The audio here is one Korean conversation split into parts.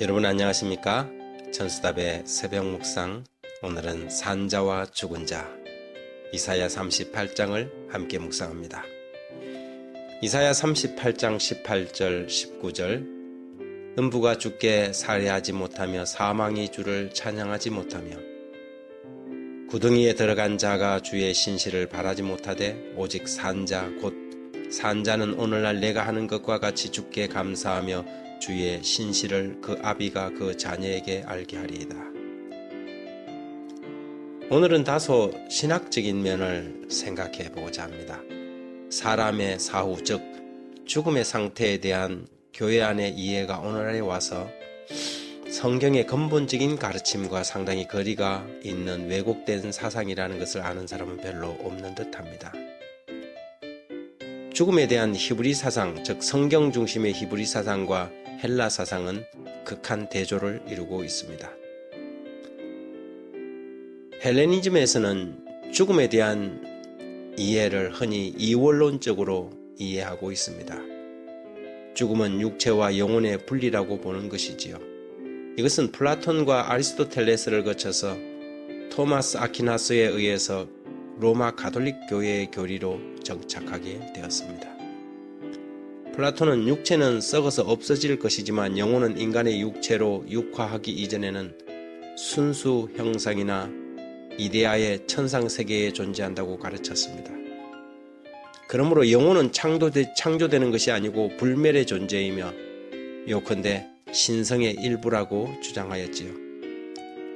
여러분 안녕하십니까? 천수답의 새벽 묵상, 오늘은 산자와 죽은 자 이사야 38장을 함께 묵상합니다. 이사야 38장 18절 19절 음부가 주께 살해하지 못하며 사망이 주를 찬양하지 못하며 구덩이에 들어간 자가 주의 신실을 바라지 못하되 오직 산자 곧 산자는 오늘날 내가 하는 것과 같이 주께 감사하며 주의 신실을 그 아비가 그 자녀에게 알게 하리이다. 오늘은 다소 신학적인 면을 생각해 보고자 합니다. 사람의 사후 즉 죽음의 상태에 대한 교회 안의 이해가 오늘날에 와서 성경의 근본적인 가르침과 상당히 거리가 있는 왜곡된 사상이라는 것을 아는 사람은 별로 없는 듯합니다. 죽음에 대한 히브리 사상, 즉 성경 중심의 히브리 사상과 헬라 사상은 극한 대조를 이루고 있습니다. 헬레니즘에서는 죽음에 대한 이해를 흔히 이원론적으로 이해하고 있습니다. 죽음은 육체와 영혼의 분리라고 보는 것이지요. 이것은 플라톤과 아리스토텔레스를 거쳐서 토마스 아퀴나스에 의해서 로마 가톨릭 교회의 교리로 정착하게 되었습니다. 플라톤은 육체는 썩어서 없어질 것이지만 영혼은 인간의 육체로 육화하기 이전에는 순수 형상이나 이데아의 천상세계에 존재한다고 가르쳤습니다. 그러므로 영혼은 창조되는 것이 아니고 불멸의 존재이며 요컨대 신성의 일부라고 주장하였지요.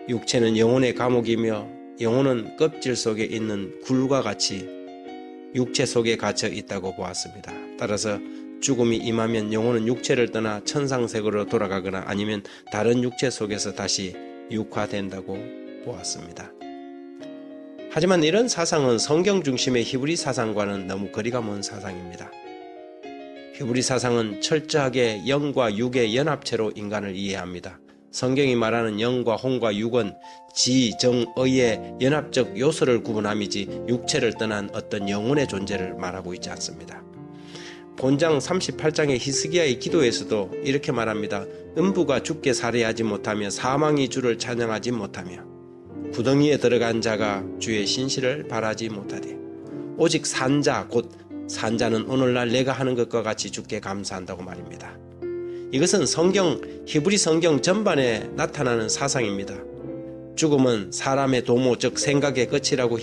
육체는 영혼의 감옥이며 영혼은 껍질 속에 있는 굴과 같이 육체 속에 갇혀 있다고 보았습니다. 따라서 죽음이 임하면 영혼은 육체를 떠나 천상세계로 돌아가거나 아니면 다른 육체 속에서 다시 육화된다고 보았습니다. 하지만 이런 사상은 성경 중심의 히브리 사상과는 너무 거리가 먼 사상입니다. 히브리 사상은 철저하게 영과 육의 연합체로 인간을 이해합니다. 성경이 말하는 영과 혼과 육은 지, 정, 의의 연합적 요소를 구분함이지 육체를 떠난 어떤 영혼의 존재를 말하고 있지 않습니다. 본장 38장의 히스기야의 기도에서도 이렇게 말합니다. 음부가 주께 살해하지 못하며 사망이 주를 찬양하지 못하며 구덩이에 들어간 자가 주의 신실을 바라지 못하되 오직 산자 곧 산자는 오늘날 내가 하는 것과 같이 주께 감사한다고 말입니다. 이것은 히브리 성경 전반에 나타나는 사상입니다. 죽음은 사람의 도모 즉 생각의 끝이라고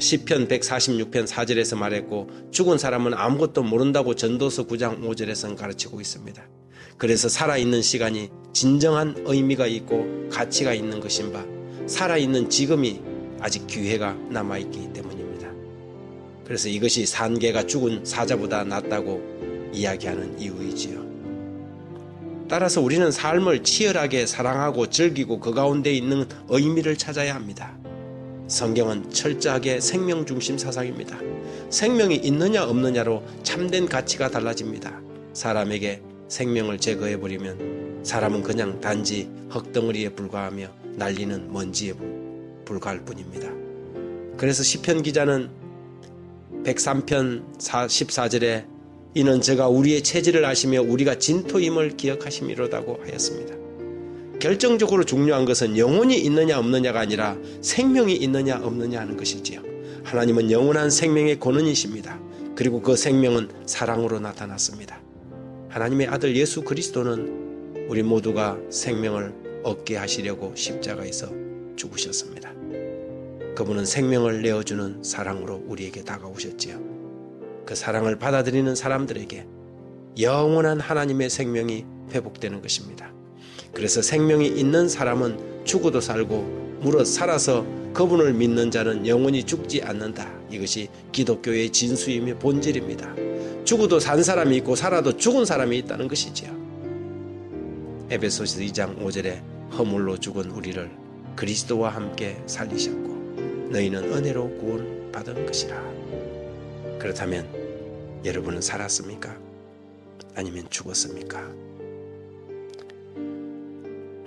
시편 146편 4절에서 말했고 죽은 사람은 아무것도 모른다고 전도서 9장 5절에서는 가르치고 있습니다. 그래서 살아있는 시간이 진정한 의미가 있고 가치가 있는 것인 바 살아있는 지금이 아직 기회가 남아있기 때문입니다. 그래서 이것이 산개가 죽은 사자보다 낫다고 이야기하는 이유이지요. 따라서 우리는 삶을 치열하게 사랑하고 즐기고 그 가운데 있는 의미를 찾아야 합니다. 성경은 철저하게 생명 중심 사상입니다. 생명이 있느냐 없느냐로 참된 가치가 달라집니다. 사람에게 생명을 제거해버리면 사람은 그냥 단지 흙덩어리에 불과하며 날리는 먼지에 불과할 뿐입니다. 그래서 시편 기자는 103편 14절에 이는 저가 우리의 체질을 아시며 우리가 진토임을 기억하심이로다고 하였습니다. 결정적으로 중요한 것은 영혼이 있느냐 없느냐가 아니라 생명이 있느냐 없느냐 하는 것이지요. 하나님은 영원한 생명의 권원이십니다. 그리고 그 생명은 사랑으로 나타났습니다. 하나님의 아들 예수 그리스도는 우리 모두가 생명을 얻게 하시려고 십자가에서 죽으셨습니다. 그분은 생명을 내어주는 사랑으로 우리에게 다가오셨지요. 그 사랑을 받아들이는 사람들에게 영원한 하나님의 생명이 회복되는 것입니다. 그래서 생명이 있는 사람은 죽어도 살고 무릇 살아서 그분을 믿는 자는 영원히 죽지 않는다. 이것이 기독교의 진수이며 본질입니다. 죽어도 산 사람이 있고 살아도 죽은 사람이 있다는 것이지요. 에베소서 2장 5절에 허물로 죽은 우리를 그리스도와 함께 살리셨고 너희는 은혜로 구원받은 것이라. 그렇다면 여러분은 살았습니까? 아니면 죽었습니까?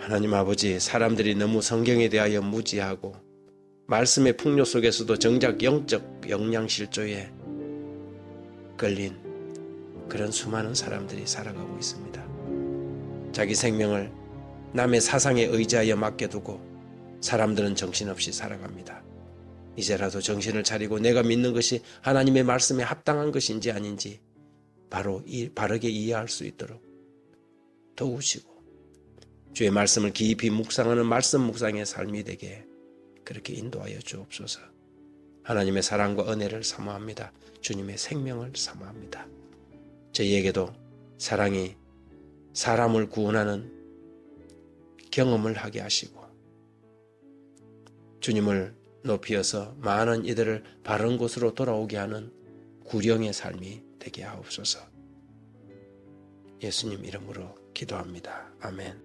하나님 아버지, 사람들이 너무 성경에 대하여 무지하고 말씀의 풍요 속에서도 정작 영적 영양실조에 걸린 그런 수많은 사람들이 살아가고 있습니다. 자기 생명을 남의 사상에 의지하여 맡겨두고 사람들은 정신없이 살아갑니다. 이제라도 정신을 차리고 내가 믿는 것이 하나님의 말씀에 합당한 것인지 아닌지 바르게 이해할 수 있도록 도우시고 주의 말씀을 깊이 묵상하는 말씀 묵상의 삶이 되게 그렇게 인도하여 주옵소서. 하나님의 사랑과 은혜를 사모합니다. 주님의 생명을 사모합니다. 저희에게도 사랑이 사람을 구원하는 경험을 하게 하시고 주님을 높이어서 많은 이들을 바른 곳으로 돌아오게 하는 구령의 삶이 되게 하옵소서. 예수님 이름으로 기도합니다. 아멘.